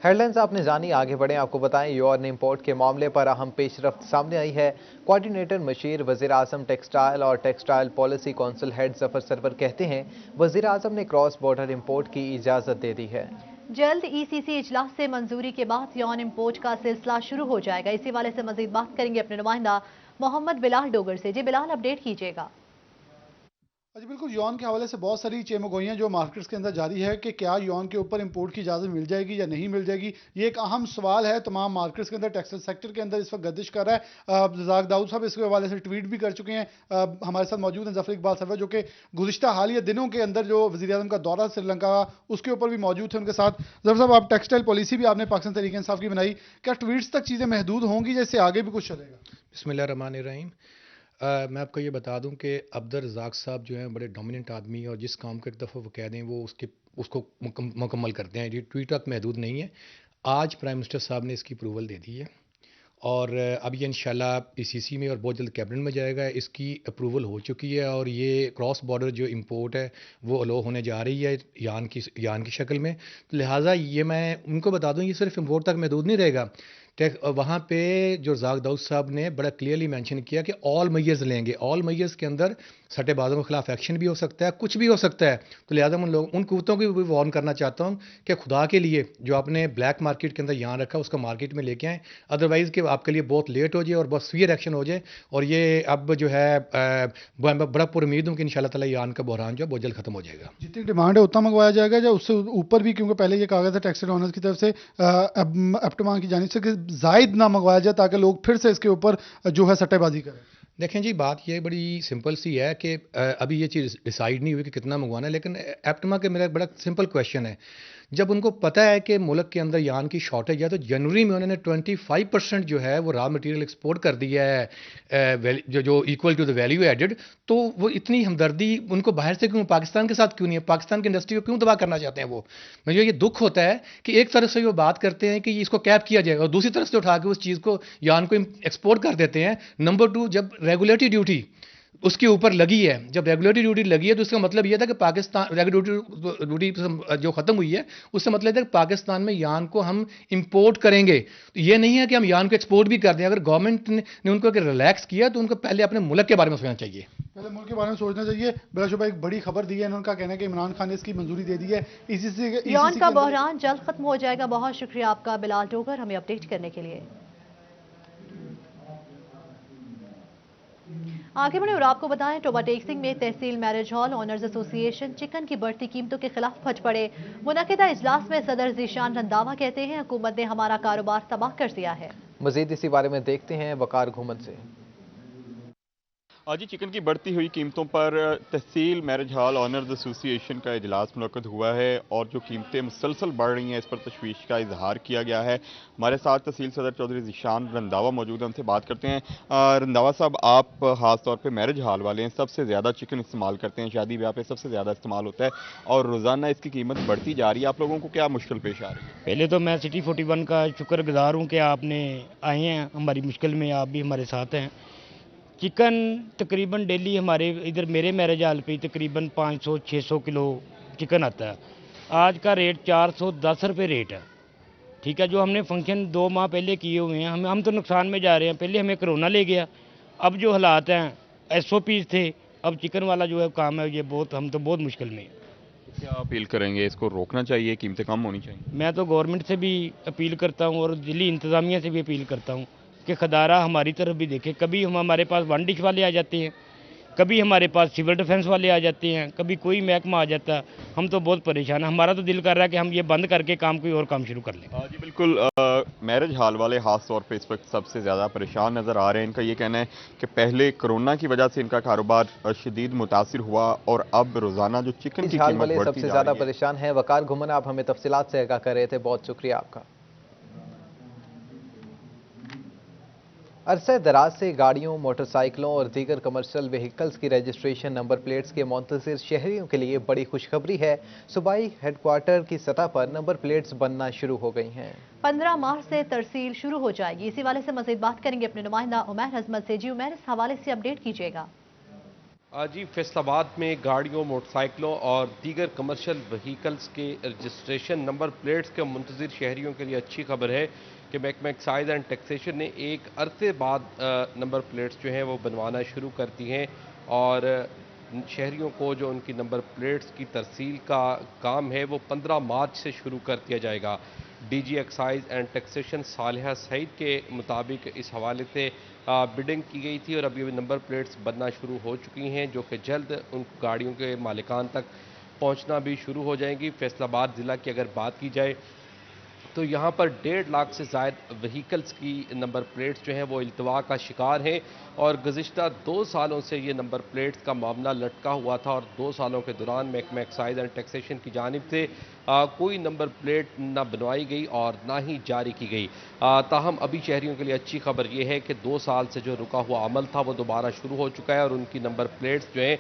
Headlines आपने जानी, आगे बढ़ें। आपको बताएं, यौन इंपोर्ट के मामले पर अहम पेशरफ्त सामने आई है। कोऑर्डिनेटर मशीर वज़ीर आज़म टेक्सटाइल और textile policy council head Zafar Sarwar कहते हैं वज़ीर आज़म ने क्रॉस बॉर्डर इंपोर्ट की इजाज़त दे दी है। जल्द ईसीसी इजलास से मंजूरी के बाद यौन इंपोर्ट का सिलसिला शुरू हो जाएगा। इसी वाले से मजीद बात करेंगे अपने नुमाइंदा मोहम्मद बिलाल डोगर से। जी बिलाल, अपडेट कीजिएगा। जी बिल्कुल, यौन के हवाले से बहुत सारी चेमगोइयाँ जो मार्केट्स के अंदर जारी है कि क्या यौन के ऊपर इंपोर्ट की इजाज़त मिल जाएगी या नहीं मिल जाएगी। ये एक अहम सवाल है तमाम मार्केट्स के अंदर, टेक्सटाइल सेक्टर के अंदर इस वक्त गर्दिश कर रहा है। रज़ाक दाऊद साहब इसके हवाले से ट्वीट भी कर चुके हैं। हमारे साथ मौजूद हैं ज़फ़र इकबाल सरवर, जो कि गुज़िश्ता हालिया दिनों के अंदर जो वज़ीर आज़म का दौरा श्रीलंका उसके ऊपर भी मौजूद थे उनके साथ। ज़फ़र साहब, आप टेक्सटाइल पॉलिसी भी आपने पाकिस्तान तहरीक इंसाफ की बनाई, क्या ट्वीट्स तक चीज़ें महदूद होंगी जैसे आगे भी कुछ चलेगा? बिस्मिल्लाहिर्रहमानिर्रहीम। मैं आपको ये बता दूं कि अब्दुल रज़ाक साहब जो हैं बड़े डोमिनेंट आदमी हैं और जिस काम को एक दफ़ा वो कह दें वो उसको मुकम्मल करते हैं। ये ट्वीट तक महदूद नहीं है। आज प्राइम मिनिस्टर साहब ने इसकी अप्रूवल दे दी है और अब ये इंशाल्लाह पीसीसी में और बहुत जल्द कैबिनेट में जाएगा। इसकी अप्रूवल हो चुकी है और ये क्रॉस बॉर्डर जो इंपोर्ट है वो अलो होने जा रही है यान की शक्ल में। तो लिहाजा ये मैं उनको बता दूं, ये सिर्फ इंपोर्ट तक महदूद नहीं रहेगा। वहाँ पे जो रज़ाक दाऊद साहब ने बड़ा क्लियरली मेंशन किया कि ऑल मेजर्स लेंगे। ऑल मेजर्स के अंदर सट्टेबाजों के खिलाफ एक्शन भी हो सकता है, कुछ भी हो सकता है। तो लिहाजा उन कुत्तों को भी वार्न करना चाहता हूँ कि खुदा के लिए जो आपने ब्लैक मार्केट के अंदर यहाँ रखा उसका मार्केट में लेके आएँ, अदरवाइज़ कि आपके लिए बहुत लेट हो जाए और बहुत सीवियर एक्शन हो जाए। और ये अब जो है बड़ा पुरुम्मीद हूँ कि इंशाल्लाह ताला यान का बहरान जो है बहुत जल्द खत्म हो जाएगा। जितनी डिमांड है उतना मंगवाया जाएगा या उससे ऊपर भी? क्योंकि पहले ये कहा गया था टेक्सटाइल ओनर्स की तरफ से एप्टमा की जानिब से कि जायद ना मंगवाया जाए ताकि लोग फिर से इसके ऊपर जो है सट्टेबाजी करें। देखें जी, बात ये बड़ी सिंपल सी है कि अभी ये चीज़ डिसाइड नहीं हुई कि कितना मंगवाना है, लेकिन एप्टमा के मेरा बड़ा सिंपल क्वेश्चन है। जब उनको पता है कि मुल्क के अंदर यान की शॉर्टेज है तो जनवरी में उन्होंने 25% जो है वो रॉ मटेरियल एक्सपोर्ट कर दिया है, जो equal to the value added. तो वो इतनी हमदर्दी उनको बाहर से क्यों, पाकिस्तान के साथ क्यों नहीं है? पाकिस्तान की इंडस्ट्री को क्यों तबाह करना चाहते हैं वो? मुझे ये दुख होता है कि एक तरफ से वो बात करते हैं कि इसको कैप किया जाएगा और दूसरी तरफ से उठा के उस चीज़ को यान को एक्सपोर्ट कर देते हैं। नंबर 2, जब रेगुलेटरी ड्यूटी उसके ऊपर लगी है, जब रेगुलेटरी ड्यूटी लगी है तो उसका मतलब यह था कि पाकिस्तान रेगुलेटरी ड्यूटी जो ख़त्म हुई है उससे मतलब था कि पाकिस्तान में यान को हम इंपोर्ट करेंगे। तो ये नहीं है कि हम यान को एक्सपोर्ट भी कर दें। अगर गवर्नमेंट ने उनको अगर रिलैक्स किया तो उनको पहले अपने मुल्क के बारे में सोचना चाहिए। पहले मुल्क के बारे में सोचना चाहिए। बिलाशुबा एक बड़ी खबर दी है, उनका कहना है कि इमरान खान ने इसकी मंजूरी दे दी है। यौन का बहरान जल्द खत्म हो जाएगा। बहुत शुक्रिया आपका बिलाल डोगर, हमें अपडेट करने के लिए। आगे बढ़े और आपको बताएं, टोबा टेक्सिंग में तहसील marriage hall owners association chicken की बढ़ती कीमतों के खिलाफ फट पड़े। मुनक़िदा इजलास में सदर ज़ीशान रंधावा कहते हैं हुकूमत ने हमारा कारोबार तबाह कर दिया है। मजीद इसी बारे में देखते हैं वकार घुमन से। आज ही चिकन की बढ़ती हुई कीमतों पर तहसील मैरिज हॉल ऑनर्स एसोसिएशन का इजलास मुनक्कद हुआ है और जो कीमतें मुसलसल बढ़ रही हैं इस पर तशवीश का इजहार किया गया है। हमारे साथ तहसील सदर चौधरी ज़ीशान रंधावा मौजूद हैं, उनसे बात करते हैं। रंधावा साहब, आप ख़ास तौर पे मैरिज हॉल वाले हैं, सबसे ज़्यादा चिकन इस्तेमाल करते हैं, शादी ब्याह पे सबसे ज़्यादा इस्तेमाल होता है और रोज़ाना इसकी कीमत बढ़ती जा रही है। आप लोगों को क्या मुश्किल पेश आ रही है? पहले तो मैं सिटी 41 का शुक्रगुजार हूँ कि आपने आए हैं हमारी मुश्किल में, आप भी हमारे साथ हैं। चिकन तकरीबन डेली हमारे इधर मेरे मैरिज हॉल पे तकरीबन 500-600 किलो चिकन आता है। आज का रेट 410 रुपये रेट है, ठीक है। जो हमने फंक्शन 2 माह पहले किए हुए हैं, हम तो नुकसान में जा रहे हैं। पहले हमें कोरोना ले गया, अब जो हालात हैं SOPs थे, अब चिकन वाला जो है काम है ये हम तो बहुत मुश्किल में। क्या अपील करेंगे? इसको रोकना चाहिए, कीमतें कम होनी चाहिए? मैं तो गवर्नमेंट से भी अपील करता हूँ और दिल्ली इंतज़ामिया से भी अपील करता हूँ कि खदारा हमारी तरफ भी देखें। कभी हमारे पास वन डिश वाले आ जाते हैं, कभी हमारे पास सिविल डिफेंस वाले आ जाते हैं, कभी कोई महकमा आ जाता है। हम तो बहुत परेशान हैं। हमारा तो दिल कर रहा है कि हम ये बंद करके कोई और काम शुरू कर लें। जी बिल्कुल, मैरिज हॉल वाले ख़ास तौर पे इस वक्त सबसे ज़्यादा परेशान नज़र आ रहे हैं। इनका ये कहना है कि पहले कोरोना की वजह से इनका कारोबार शदीद मुतासिर हुआ और अब रोज़ाना जो चिकन की कीमत बढ़ती सबसे ज़्यादा परेशान है वकार घुमन। आप हमें तफसीलात से आगाह कर रहे थे, बहुत शुक्रिया आपका। अरसे दराज से गाड़ियों, मोटरसाइकिलों और दीगर कमर्शियल व्हीकल्स की रजिस्ट्रेशन नंबर प्लेट्स के मुंतज़िर शहरियों के लिए बड़ी खुशखबरी है। सूबाई हेडक्वार्टर की सतह पर नंबर प्लेट्स बनना शुरू हो गई हैं। 15 मार्च से तरसील शुरू हो जाएगी। इसी वाले से मज़ीद बात करेंगे अपने नुमाइंदा उमैर अजमत से। जी उमैर, इस हवाले से अपडेट कीजिएगा। جی فیصلاباد میں گاڑیوں، موٹر سائیکلوں اور دیگر کمرشل وہیکلز کے رجسٹریشن نمبر پلیٹس کے منتظر شہریوں کے لیے اچھی خبر ہے کہ محکمہ ایکسائز اینڈ ٹیکسیشن نے ایک عرصے بعد نمبر پلیٹس جو ہیں وہ بنوانا شروع کر دی ہیں اور شہریوں کو جو ان کی نمبر پلیٹس کی ترسیل کا کام ہے وہ 15 مارچ سے شروع کر دیا جائے گا۔ D G excise and taxation Saleha Saeed کے مطابق اس حوالے سے بڈنگ کی گئی تھی اور ابھی نمبر پلیٹس بننا شروع ہو چکی ہیں جو کہ جلد ان گاڑیوں کے مالکان تک پہنچنا بھی شروع ہو جائیں گی۔ فیصل آباد ضلع کی اگر بات کی جائے تو یہاں پر 1.5 لاکھ سے زائد وہیکلز کی نمبر پلیٹس جو ہیں وہ التوا کا شکار ہیں اور گزشتہ 2 سالوں سے یہ نمبر پلیٹس کا معاملہ لٹکا ہوا تھا اور 2 سالوں کے دوران محکمہ ایکسائز اینڈ ٹیکسیشن کی جانب سے کوئی نمبر پلیٹ نہ بنوائی گئی اور نہ ہی جاری کی گئی۔ تاہم ابھی شہریوں کے لیے اچھی خبر یہ ہے کہ 2 سال سے جو رکا ہوا عمل تھا وہ دوبارہ شروع ہو چکا ہے اور ان کی نمبر پلیٹس جو ہیں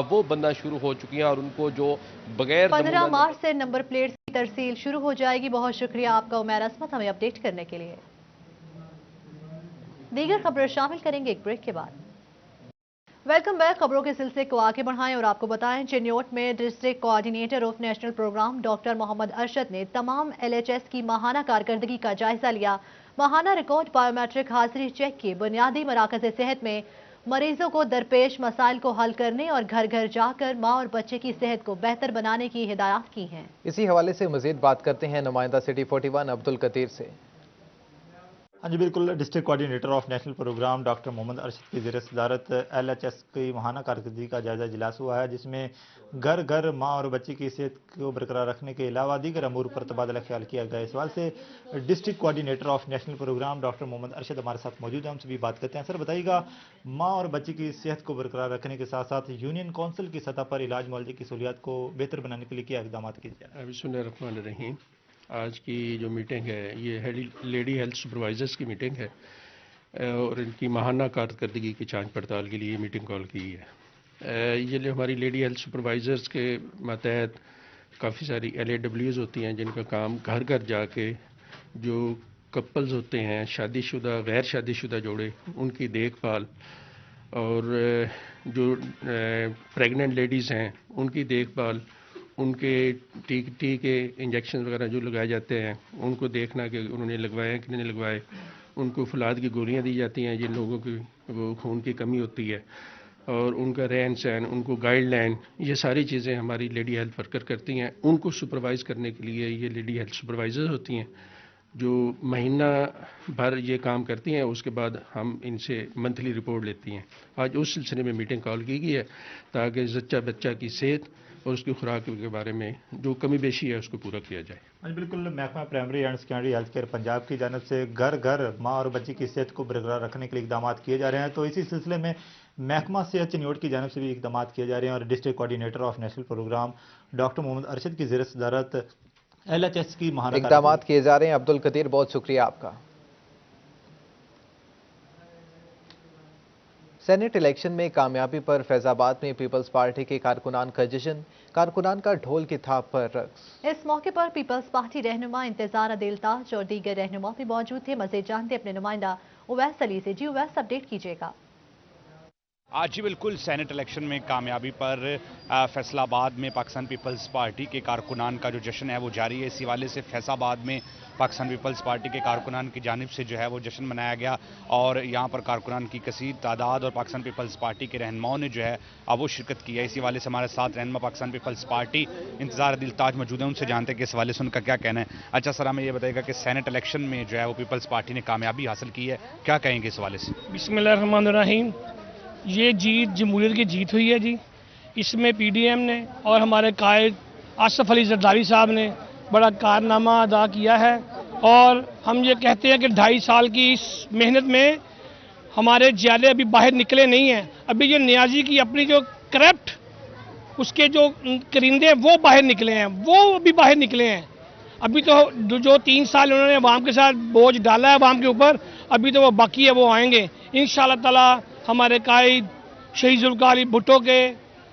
وہ بننا شروع ہو چکی ہیں اور ان کو جو بغیر 15 مارچ سے نمبر پلیٹس کی ترسیل شروع ہو جائے گی۔ بہت شکریہ آپ کا عمیر عصمت ہمیں اپڈیٹ کرنے کے لیے۔ دیگر خبریں شامل کریں گے ایک بریک کے بعد۔ Welcome back. خبروں کے سلسلے کو آگے بڑھائیں اور آپ کو بتائیں چنیوٹ میں district coordinator of national program doctor Muhammad Arshad نے تمام LHS کی ماہانہ کارکردگی کا جائزہ لیا۔ ماہانہ ریکارڈ بائیو میٹرک حاضری چیک کی بنیادی مراکز صحت میں مریضوں کو درپیش مسائل کو حل کرنے اور گھر گھر جا کر ماں اور بچے کی صحت کو بہتر بنانے کی ہدایات کی ہیں۔ اسی حوالے سے مزید بات کرتے ہیں نمائندہ سٹی 41 عبدالقدیر سے۔ ہاں جی بالکل، district coordinator of national program doctor Muhammad Arshad کی زیر صدارت LHS کی ماہانہ کارکردگی کا جائزہ اجلاس ہوا ہے جس میں گھر گھر ماں اور بچے کی صحت کو برقرار رکھنے کے علاوہ دیگر امور پر تبادلہ خیال کیا گیا۔ اس حوالے سے district coordinator of national program doctor Muhammad Arshad ہمارے ساتھ موجود ہیں، ہم سے بھی بات کرتے ہیں۔ سر بتائیے گا، ماں اور بچے کی صحت کو برقرار رکھنے کے ساتھ ساتھ یونین کونسل کی سطح پر علاج معالجے کی سہولیات کو بہتر بنانے کے لیے کیا اقدامات کیے جا رہے ہیں؟ بسم اللہ الرحمن الرحیم۔ آج کی جو میٹنگ ہے یہ لیڈی ہیلتھ سپروائزرز کی میٹنگ ہے اور ان کی ماہانہ کارکردگی کی جانچ پڑتال کے لیے یہ میٹنگ کال کی ہے۔ یہ ہماری لیڈی ہیلتھ سپروائزرز کے ماتحت کافی ساری LAWs ہوتی ہیں جن کا کام گھر گھر جا کے جو کپلز ہوتے ہیں، شادی شدہ غیر شادی شدہ جوڑے، ان کی دیکھ بھال اور جو پریگننٹ لیڈیز ہیں ان کی دیکھ بھال، ان کے ٹیکے انجیکشن وغیرہ جو لگائے جاتے ہیں ان کو دیکھنا کہ انہوں نے لگوائے ہیں کہ نہیں لگوائے، ان کو فولاد کی گولیاں دی جاتی ہیں جن لوگوں کی وہ خون کی کمی ہوتی ہے، اور ان کا رہن سہن، ان کو گائیڈ لائن، یہ ساری چیزیں ہماری لیڈی ہیلتھ ورکر کرتی ہیں۔ ان کو سپروائز کرنے کے لیے یہ لیڈی ہیلتھ سپروائزر ہوتی ہیں جو مہینہ بھر یہ کام کرتی ہیں، اس کے بعد ہم ان سے منتھلی رپورٹ لیتی ہیں۔ آج اس سلسلے میں میٹنگ کال کی گئی ہے تاکہ زچہ بچہ کی صحت اور اس کی خوراک کے بارے میں جو کمی بیشی ہے اس کو پورا کیا جائے۔ بالکل، محکمہ primary and secondary health care Punjab کی جانب سے گھر گھر ماں اور بچی کی صحت کو برقرار رکھنے کے لیے اقدامات کیے جا رہے ہیں، تو اسی سلسلے میں محکمہ صحت چنیوٹ کی جانب سے بھی اقدامات کیے جا رہے ہیں اور district coordinator of national program doctor Muhammad Arshad کی زیر صدارت LHS کی ماہانہ اقدامات کیے جا رہے ہیں۔ عبدالقدیر، بہت شکریہ آپ کا۔ سینٹ الیکشن میں کامیابی پر فیض آباد میں پیپلز پارٹی کے کارکنان کا جشن، کارکنان کا ڈھول کی تھاپ پر رقص۔ اس موقع پر پیپلز پارٹی رہنما انتظار عدیل تاج اور دیگر رہنما بھی موجود تھے۔ مزید جانتے اپنے نمائندہ اویس علی سے۔ جی اویس، اپڈیٹ کیجیے گا۔ آج جی بالکل، سینٹ الیکشن میں کامیابی پر فیصل آباد میں پاکستان پیپلز پارٹی کے کارکنان کا جو جشن ہے وہ جاری ہے۔ اسی حوالے سے فیصل آباد میں پاکستان پیپلز پارٹی کے کارکنان کی جانب سے جو ہے وہ جشن منایا گیا اور یہاں پر کارکنان کی کثیر تعداد اور پاکستان پیپلز پارٹی کے رہنماؤں نے جو ہے وہ شرکت کی ہے۔ اسی حوالے سے ہمارے ساتھ رہنما پاکستان پیپلز پارٹی انتظار عدیل تاج موجود ہیں، ان سے جانتے ہیں کہ اس حوالے سے ان کا کیا کہنا ہے۔ اچھا سر، ہمیں یہ بتائیے گا کہ سینٹ الیکشن میں جو ہے وہ پیپلز پارٹی نے کامیابی حاصل کی ہے، کیا کہیں گے اس حوالے سے؟ بسم اللہ الرحمن الرحیم۔ یہ جیت جمہوریت کی جیت ہوئی ہے جی، اس میں PDM نے اور ہمارے قائد آصف علی زرداری صاحب نے بڑا کارنامہ ادا کیا ہے اور ہم یہ کہتے ہیں کہ 2.5 سال کی اس محنت میں ہمارے جیالے ابھی باہر نکلے نہیں ہیں۔ ابھی یہ نیازی کی اپنی جو کرپٹ اس کے جو کرندے وہ باہر نکلے ہیں، وہ ابھی باہر نکلے ہیں۔ ابھی تو جو 3 سال انہوں نے عوام کے ساتھ بوجھ ڈالا ہے عوام کے اوپر، ابھی تو وہ باقی ہے، وہ آئیں گے انشاءاللہ تعالی۔ ہمارے قائد شہید ذوالفقار علی بھٹو کے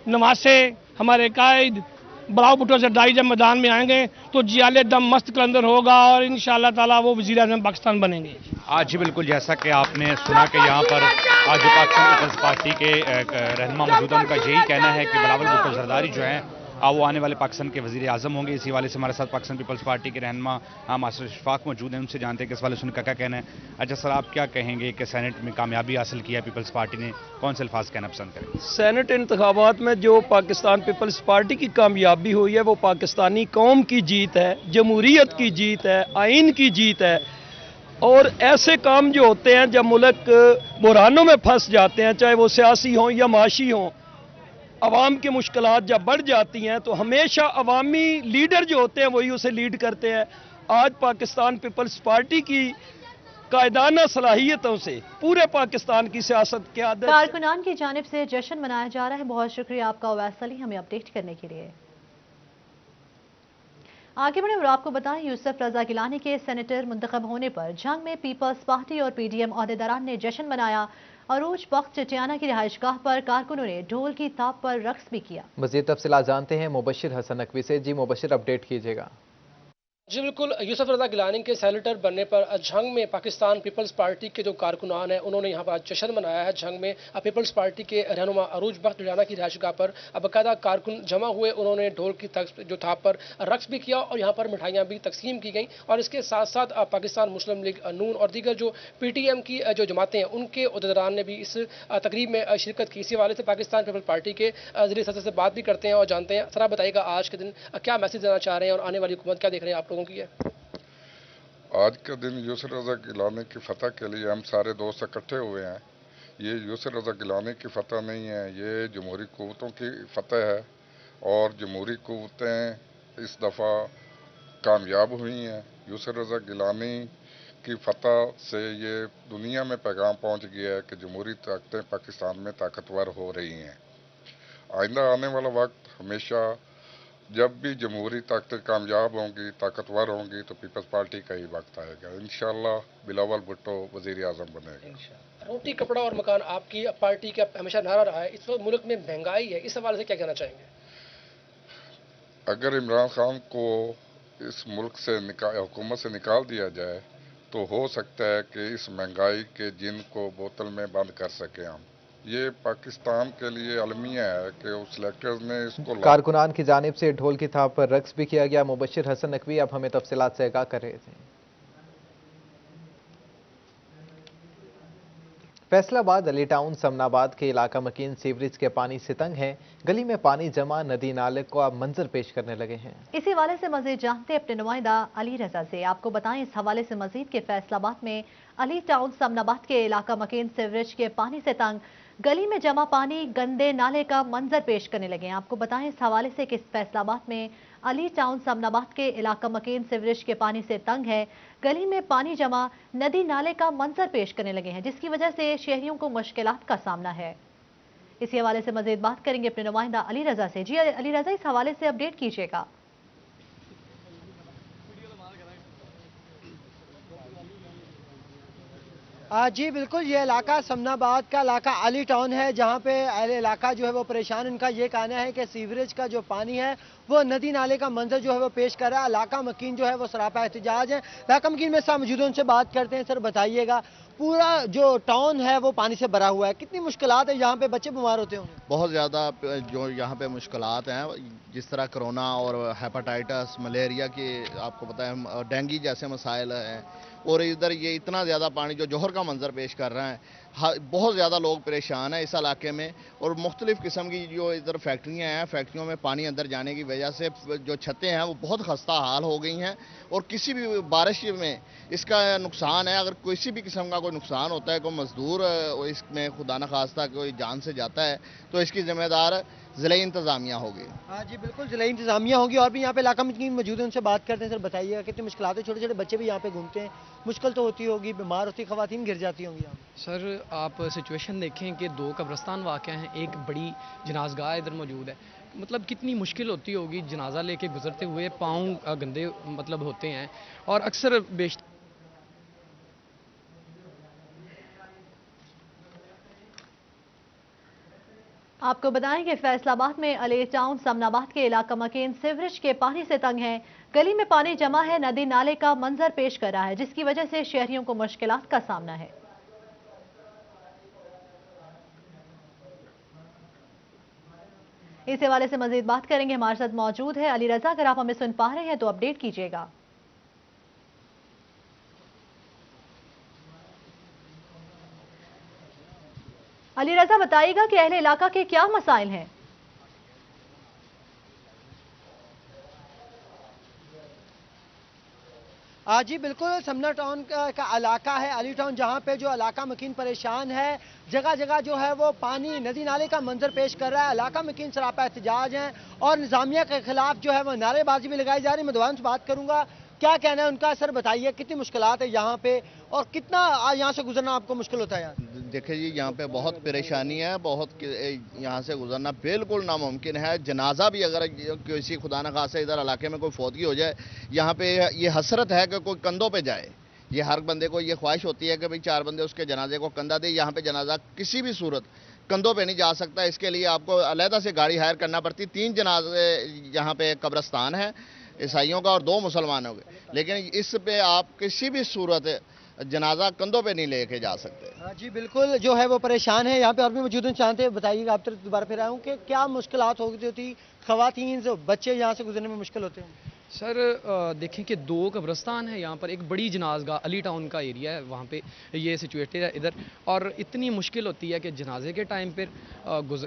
نواسے، ہمارے قائد बिलावल भुट्टो जरदारी जब मैदान में आएंगे तो जियाले दम मस्त कलंदर होगा और इंशाअल्लाह ताला वो वज़ीर आज़म पाकिस्तान बनेंगे। आज ही बिल्कुल जैसा कि आपने सुना कि यहाँ पर आज जो पाकिस्तान पीपल्स पार्टी के रहनुमा मौजूद हैं, उनका यही कहना है कि बिलावल भुट्टो जरदारी जो हैं वो आने वाले पाकिस्तान के वज़ीर आज़म होंगे। इसी वाले से हमारे साथ पाकिस्तान पीपल्स पार्टी के रहनुमा मास्टर इशफाक मौजूद हैं, उनसे जानते हैं कि इस वाले से उनका क्या कहना है। अच्छा सर, आप क्या कहेंगे कि सेनेट में कामयाबी हासिल किया है पीपल्स पार्टी ने, कौन से अल्फाज कहना पसंद करें? सेनेट इंतखाबात में जो पाकिस्तान पीपल्स पार्टी की कामयाबी हुई है वो पाकिस्तानी कौम की जीत है, जमहूरियत की जीत है, आइन की जीत है। और ऐसे काम जो होते हैं जब मुल्क बुरानों में फंस जाते हैं, चाहे वो सियासी हों या माशी हों, अवाम की मुश्किलात जब बढ़ जाती हैं तो हमेशा अवामी लीडर जो होते हैं वही उसे लीड करते हैं। आज पाकिस्तान पीपल्स पार्टी की कायदाना सलाहियतों से पूरे पाकिस्तान की सियासत के आदत कारकुनान की जानिब से जश्न मनाया जा रहा है। बहुत शुक्रिया आपका उवैस अली हमें अपडेट करने के लिए। आगे बढ़े और आपको बताएं, यूसुफ रजा गिलानी के सेनेटर मुंतखब होने पर झंग में पीपल्स पार्टी और पीडीएम अहदेदारान ने जश्न मनाया। अरूज बख्त चटियाना की रिहाइशगाह पर कारकुनों ने ढोल की ताप पर रक्स भी किया। मज़ीद तफसीलात जानते हैं मुबशिर हसन नकवी से। जी मुबशिर, अपडेट कीजिएगा। जी बिल्कुल, यूसुफ रजा गिलानी के सेनेटर बनने पर झंग में पाकिस्तान पीपल्स पार्टी के जो कारकुनान हैं उन्होंने यहाँ पर आज जश्न मनाया है। झंग में पीपल्स पार्टी के रहनुमा अरूज बख्त चटियाना की रिहाइशगाह पर बाकायदा कारकुन जमा हुए, उन्होंने ढोल की जो थाप पर रक्स भी किया और यहाँ पर मिठाइयाँ भी तकसीम की गई। और इसके साथ साथ पाकिस्तान मुस्लिम लीग नून और दीगर जो PTM की जो जमातें हैं उनके उहदेदारान ने भी इस तकरीब में शिरकत की। इसी हवाले से पाकिस्तान पीपल्स पार्टी के ज़रिए सदस्य से बात भी करते हैं और जानते हैं। सर आप बताइएगा आज के दिन क्या मैसेज देना चाह रहे हैं और आने वाली हुकूमत क्या देख रहे हैं आप लोगों की है? आज के दिन यूसुफ रजा गिलानी की फतह के लिए हम सारे दोस्त इकट्ठे हुए हैं। ये यूसुफ रजा गिलानी की फतह नहीं है, ये जमहूरी क़ुव्वतों की फतह है और जमहूरी क़ुव्वतें इस दफ़ा कामयाब हुई हैं। यूसुफ रजा गिलानी की फतह से ये दुनिया में पैगाम पहुंच गया है कि जमहूरी ताकतें पाकिस्तान में ताकतवर हो रही हैं। आइंदा आने वाला वक्त हमेशा जब भी जमहूरी ताकतें कामयाब होंगी, ताकतवर होंगी, तो पीपल्स पार्टी का ही वक्त आएगा। इंशाअल्लाह बिलावल भुट्टो वज़ीर आज़म बनेगा। रोटी कपड़ा और मकान आपकी पार्टी का हमेशा नारा रहा है। इस वक्त मुल्क में महंगाई है, इस हवाले से क्या कहना चाहेंगे? अगर इमरान खान को इस मुल्क से हुकूमत से निकाल दिया जाए तो हो सकता है कि इस महंगाई के जिन को बोतल में बंद कर सके हम। ये पाकिस्तान के लिए अलमिया है कि उस इलेक्टर्स ने इसको कारकुनान की जानिब से ढोल की थाप पर रक्स भी किया गया। मुबशिर हसन नकवी अब हमें तफसीलात से आगाह कर रहे थे। फैसलाबाद अली टाउन समनाबाद के इलाका मकीन सीवरेज के पानी से तंग है। गली में पानी जमा नदी नाले को अब मंजर पेश करने लगे हैं। इसी हवाले से मजीद जानते अपने नुमाइंदा अली रजा से। आपको बताएं इस हवाले से मजीद के फैसलाबाद में अली टाउन समनाबाद के इलाका मकीन सीवरेज के पानी से तंग, गली में जमा पानी गंदे नाले का मंजर पेश करने लगे हैं। आपको बताएं इस हवाले से कि फैसलाबाद में अली टाउन समनाबाद के इलाका मकीन सीवरेज के पानी से तंग है, गली में पानी जमा नदी नाले का मंजर पेश करने लगे हैं, जिसकी वजह से शहरियों को मुश्किलात का सामना है। इसी हवाले से मजीद बात करेंगे अपने नुमाइंदा अली रजा से। जी अली रजा, इस हवाले से अपडेट कीजिएगा। जी बिल्कुल, ये इलाका समनाबाद का इलाका अली टाउन है, जहाँ पे इलाका जो है वो परेशान। इनका ये कहना है कि सीवरेज का जो पानी है वो नदी नाले का मंजर जो है वो पेश कर रहा है। इलाका मकीन जो है वो सरापा एहतजाज है। इलाका मकीन में साथ मौजूद उनसे बात करते हैं। सर बताइएगा, पूरा जो टाउन है वो पानी से भरा हुआ है, कितनी मुश्किलात है? यहाँ पे बच्चे बीमार होते होंगे। बहुत ज़्यादा जो यहाँ पे मुश्किलात हैं, जिस तरह कोरोना और हेपेटाइटिस, मलेरिया की आपको पता है, डेंगू जैसे मसाइल हैं, और इधर ये इतना ज़्यादा पानी जो जौहर का मंजर पेश कर रहा है, बहुत ज़्यादा लोग परेशान हैं इस इलाके में। और मुख्तलिफ़ किस्म की जो इधर फैक्ट्रियाँ हैं, फैक्ट्रियों में पानी अंदर जाने की वजह से जो छतें हैं वो बहुत खस्ता हाल हो गई हैं। और किसी भी बारिश में इसका नुकसान है, अगर किसी भी किस्म का कोई नुकसान होता है, कोई मजदूर इसमें खुदा न खास्ता कोई जान से जाता है, तो इसकी जिम्मेदार ज़िला इंतज़ामिया होगी। हाँ जी बिल्कुल, ज़िला इंतज़ामिया होगी। और भी यहाँ पे इलाका मकीन मौजूद है, उनसे बात करते हैं। सर बताइएगा, कितनी मुश्किलात है? छोटे छोटे बच्चे भी यहाँ पे घूमते हैं, मुश्किल तो होती होगी, बीमार होती, ख़वातीन गिर जाती होंगी यहाँ। सर आप सिचुएशन देखें कि 2 कब्रस्तान वाक़ हैं, एक बड़ी जनाजगाह इधर मौजूद है। मतलब कितनी मुश्किल होती होगी जनाजा लेके गुजरते हुए, पाँव गंदे मतलब होते हैं। और अक्सर बेशतर आपको बताएं कि फैसलाबाद में अली टाउन समनाबाद के इलाका मकीन सीवरेज के पानी से तंग है। गली में पानी जमा है, नदी नाले का मंजर पेश कर रहा है, जिसकी वजह से शहरियों को मुश्किलात का सामना है। इस हवाले से मजीद बात करेंगे, हमारे साथ मौजूद है अली रजा। अगर आप हमें सुन पा रहे हैं तो अपडेट कीजिएगा। अली रजा, बताइएगा कि अहले इलाका के क्या मसाइल हैं? जी बिल्कुल, समना टाउन का इलाका है अली टाउन, जहाँ पे जो इलाका मकीन परेशान है। जगह जगह जो है वो पानी नदी नाले का मंजर पेश कर रहा है। इलाका मकीन सरापा एहतजाज हैं और निज़ामिया के खिलाफ जो है वो नारेबाजी भी लगाई जा रही है। मैं दोबारा से बात करूंगा, क्या कहना है उनका। सर बताइए, कितनी मुश्किलात है यहाँ पे और कितना यहाँ से गुजरना आपको मुश्किल होता है? यहाँ देखिए जी, यहाँ पे बहुत परेशानी है, बहुत यहाँ से गुजरना बिल्कुल नामुमकिन है। जनाजा भी अगर किसी खुदा न खासा इधर इलाके में कोई फौतगी हो जाए, यहाँ पे ये हसरत है कि कोई कंधों पे जाए। ये हर बंदे को ये ख्वाहिश होती है कि भाई 4 बंदे उसके जनाजे को कंधा दे। यहाँ पे जनाजा किसी भी सूरत कंधों पे नहीं जा सकता। इसके लिए आपको अलहदा से गाड़ी हायर करना पड़ती। 3 जनाजे यहाँ पे कब्रस्तान है ईसाइयों का और 2 मुसलमानों के, लेकिन इस पे आप किसी भी सूरत जनाजा कंधों पे नहीं लेके जा सकते। जी बिल्कुल, जो है वो परेशान है। यहाँ पे और भी मौजूद हैं, चाहते बताइएगा। आप तो दोबारा फिर आया हूँ कि क्या मुश्किलात होती, खवातीन बच्चे यहाँ से गुजरने में मुश्किल होते हैं? सर देखें कि 2 कब्रस्तान है यहाँ पर, एक बड़ी जनाजगाह अली टाउन का एरिया है, वहाँ पे ये सिचुएटेड है इधर, और इतनी मुश्किल होती है कि जनाजे के टाइम पर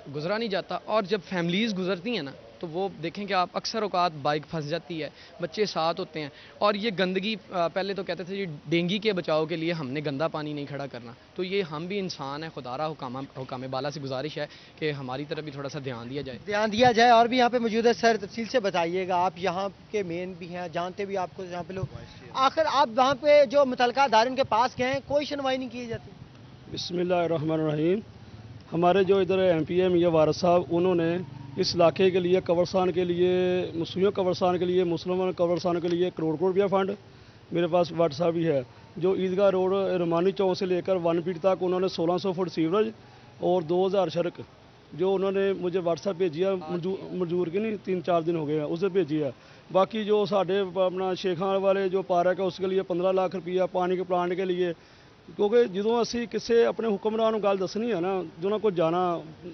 गुजरा नहीं जाता। और जब फैमिलीज़ गुजरती हैं ना, तो वो देखें कि आप अक्सर औकात बाइक फंस जाती है, बच्चे साथ होते हैं। और ये गंदगी, पहले तो कहते थे जी डेंगू के बचाव के लिए हमने गंदा पानी नहीं खड़ा करना, तो ये हम भी इंसान है। खुदारा हुकाम बाला से गुजारिश है कि हमारी तरफ भी थोड़ा सा ध्यान दिया जाए। और भी यहाँ पे मौजूद है। सर तफसील से बताइएगा, आप यहाँ के मेन भी हैं, जानते भी आपको यहाँ पे लोग। आखिर आप वहाँ पे जो मुतलका अदारे के पास गए हैं, कोई सुनवाई नहीं की जाती? बिस्मिल्लाहिर्रहमानिर्रहीम। हमारे जो इधर MP मियां वारिस साहब, उन्होंने इस इलाके के लिए, कब्रस्तान के लिए, मुस्लिम कब्रस्तान के लिए, मुसलमान कब्रस्तान के लिए करोड़ रुपया फंड मेरे पास व्हाट्सएप भी है। जो ईदगाह रोड रुमानी चौक से लेकर 1 फीट तक उन्होंने 1600 फुट सीवरेज और 2000 सड़क जो उन्होंने मुझे व्हाट्सएप भेजी है, मंजूर की नहीं 3-4 दिन हो गए हैं, उसे भेजी है। बाकी जो साढ़े अपना शेखान वाले जो पार्क है, उसके लिए 15 लाख रुपया पानी के प्लांट के लिए, क्योंकि ਜਦੋਂ ਅਸੀਂ ਕਿਸੇ ਆਪਣੇ ਹੁਕਮਰਾਨ ਨੂੰ ਗੱਲ ਦੱਸਣੀ ਹੈ ਨਾ, ਜਿਹਨਾਂ ਕੋਲ ਜਾਣਾ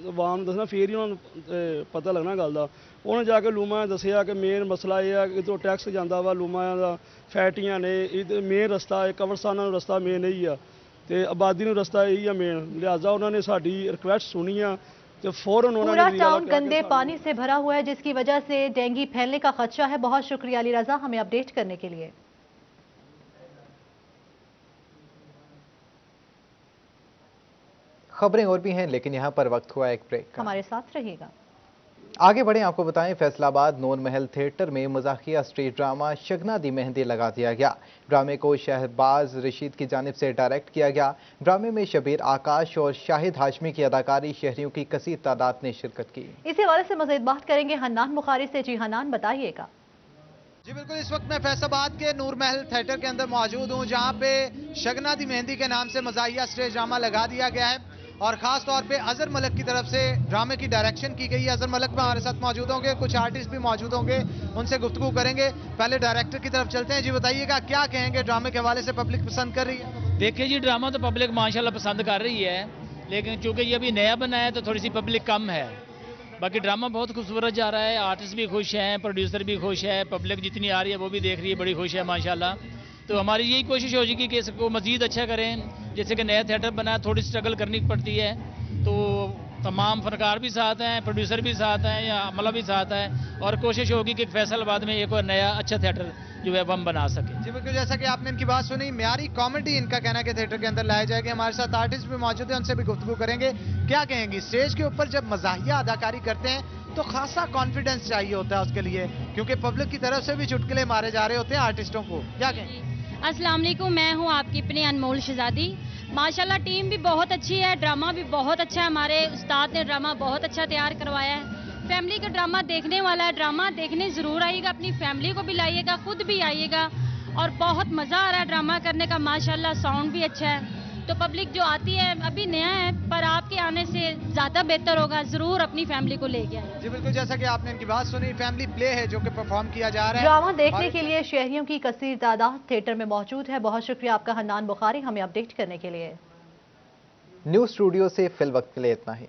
ਆਵਾਮ ਦੱਸਣਾ, ਫੇਰ ਹੀ ਉਹਨਾਂ ਨੂੰ ਪਤਾ ਲੱਗਣਾ ਗੱਲ ਦਾ। ਉਹਨੇ ਜਾ ਕੇ ਲੂਮਾ ਦੱਸਿਆ ਕਿ ਮੇਨ ਮਸਲਾ ਇਹ ਹੈ ਕਿ ਇਧਰੋਂ ਟੈਕਸ ਜਾਂਦਾ ਵਾ, ਲੂਮਾ ਦਾ ਫੈਕਟਰੀਆਂ ਨੇ, ਇਹ ਮੇਨ ਰਸਤਾ ਹੈ, ਕਬਰਸਤਾਨਾਂ ਨੂੰ ਰਸਤਾ ਮੇਨ ਇਹੀ ਆ ਤੇ ਆਬਾਦੀ ਨੂੰ ਰਸਤਾ ਇਹੀ ਆ ਮੇਨ। ਲਿਹਾਜ਼ਾ ਉਹਨਾਂ ਨੇ ਸਾਡੀ ਰਿਕੁਐਸਟ ਸੁਣੀ ਆ तो फौरन पूरा टाउन गंदे पानी से भरा हुआ है, जिसकी वजह से डेंगू फैलने का खदशा है। बहुत शुक्रिया अली रजा हमें अपडेट करने के लिए। खबरें और भी हैं, लेकिन यहाँ पर वक्त हुआ एक ब्रेक का। हमारे साथ रहिएगा। आगे बढ़े, आपको बताएं फैसलाबाद नूर महल थिएटर में मज़ाहिया स्ट्रीट ड्रामा शगना दी मेहंदी लगा दिया गया। ड्रामे को शहबाज रशीद की जानिब से डायरेक्ट किया गया। ड्रामे में शबीर आकाश और शाहिद हाशमी की अदाकारी शहरियों की कसीर तादाद ने शिरकत की। इसी हवाले से मज़ीद बात करेंगे हन्नान बुखारी से। जी हन्नान, बताइएगा। जी बिल्कुल, इस वक्त मैं फैसलाबाद के नूर महल थिएटर के अंदर मौजूद हूँ, जहाँ पे शगना दी मेहंदी के नाम से मज़ाहिया स्टेज ड्रामा लगा दिया गया है और खास तौर पे अजहर मलिक की तरफ से ड्रामे की डायरेक्शन की गई है। अजहर मलिक हमारे साथ मौजूद होंगे, कुछ आर्टिस्ट भी मौजूद होंगे, उनसे गुफ्तगू करेंगे। पहले डायरेक्टर की तरफ चलते हैं। जी बताइएगा, क्या कहेंगे, ड्रामे के हवाले से पब्लिक पसंद कर रही है? देखिए जी, ड्रामा तो पब्लिक माशाल्लाह पसंद कर रही है, लेकिन चूंकि ये अभी नया बना है तो थोड़ी सी पब्लिक कम है। बाकी ड्रामा बहुत खूबसूरत जा रहा है, आर्टिस्ट भी खुश हैं, प्रोड्यूसर भी खुश है, पब्लिक जितनी आ रही है वो भी देख रही है, बड़ी खुश है माशाल्लाह। तो हमारी यही कोशिश होगी कि इसको मज़ीद अच्छा करें। जैसे कि नया थिएटर बना है, थोड़ी स्ट्रगल करनी पड़ती है, तो तमाम फनकार भी साथ हैं, प्रोड्यूसर भी साथ हैं, या अमला भी साथ है, और कोशिश होगी कि फैसलाबाद में एक और नया अच्छा थिएटर जो है हम बना सकें। जी बिल्कुल, जैसा कि आपने इनकी बात सुनी, म्यारी कॉमेडी इनका कहना है कि थिएटर के अंदर लाई जाएगी। हमारे साथ आर्टिस्ट भी मौजूद हैं, उनसे भी गुफ्तगू करेंगे। क्या कहेंगी, स्टेज के ऊपर जब मज़ाहिया अदाकारी करते हैं तो खासा कॉन्फिडेंस चाहिए होता है उसके लिए, क्योंकि पब्लिक की तरफ से भी चुटकुले मारे जा रहे होते हैं आर्टिस्टों को, क्या कहेंगे? अस्सलाम वालेकुम, मैं हूँ आपकी अपनी अनमोल शहजादी। माशाल्लाह टीम भी बहुत अच्छी है, ड्रामा भी बहुत अच्छा है, हमारे उस्ताद ने ड्रामा बहुत अच्छा तैयार करवाया है। फैमिली का ड्रामा देखने वाला है, ड्रामा देखने ज़रूर आइएगा, अपनी फैमिली को भी लाइएगा, खुद भी आइएगा, और बहुत मज़ा आ रहा है ड्रामा करने का। माशाल्लाह साउंड भी अच्छा है, तो पब्लिक जो आती है अभी नया है, पर आपके आने से ज़्यादा बेहतर होगा। ज़रूर अपनी फैमिली को लेके आए। जी बिल्कुल, जैसा कि आपने इनकी बात सुनी, फैमिली प्ले है जो कि परफॉर्म किया जा रहा है। ड्रामा देखने के लिए शहरियों की कसीर तादाद थिएटर में मौजूद है। बहुत शुक्रिया आपका हन्नान बुखारी हमें अपडेट करने के लिए। न्यूज़ स्टूडियो से फिल वक्त के लिए इतना ही।